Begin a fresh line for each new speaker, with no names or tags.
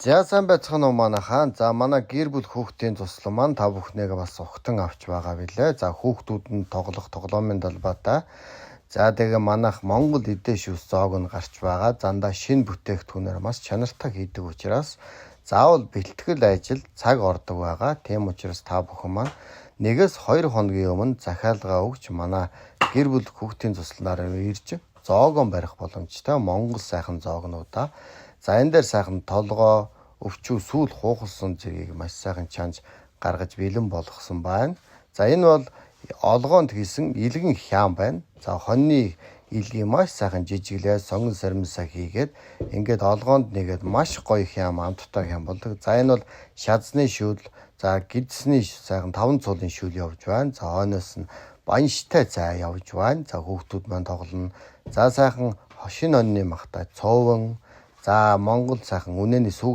За сайн байцгаана уу манайхаа. За манай гэр бүл хүүхдийн туслан маань та бүхнийгээ бас ухтан авч байгаа билээ. За хүүхдүүд нь тоглох тоглоомын талбайтай. За тэгээ манайх Монгол эдээ шүүс зоог нь гарч байгаа. Зандаа шинэ бүтээгдэхүүнээр маш чанартай хийдэг учраас заавал бэлтгэл ажил цаг ордог байгаа. Тийм учраас та бүхэн маань 1-2 хоногийн өмнө захиалгаа өгч манай гэр бүл хүүхдийн тусланаар ирж зоогон барих боломжтой Монгол сайхан зоогнуудаа. За энэ дээр сайхан толгоо, өвчүү, сүүл хуухалсан зэргийг маш сайхан чанж гаргаж бэлэн болгосон байна. За энэ бол олгоонд хийсэн илгэн хяам байна. За хоньны илгийг маш сайхан жижиглээд сонгон сармсаа хийгээд ингээд олгоонд нэгээд маш гоё хяам, амттай хяам болдог. За энэ бол шазны шүүл, за гидсний сайхан 5 цуулын шүүл явж байна. За хойноос нь банштай цай явж байна. За хүүхдүүд маань тоглоно. За сайхан шинэ онны махтай цовон. За Монгол сайхан үнэний сүг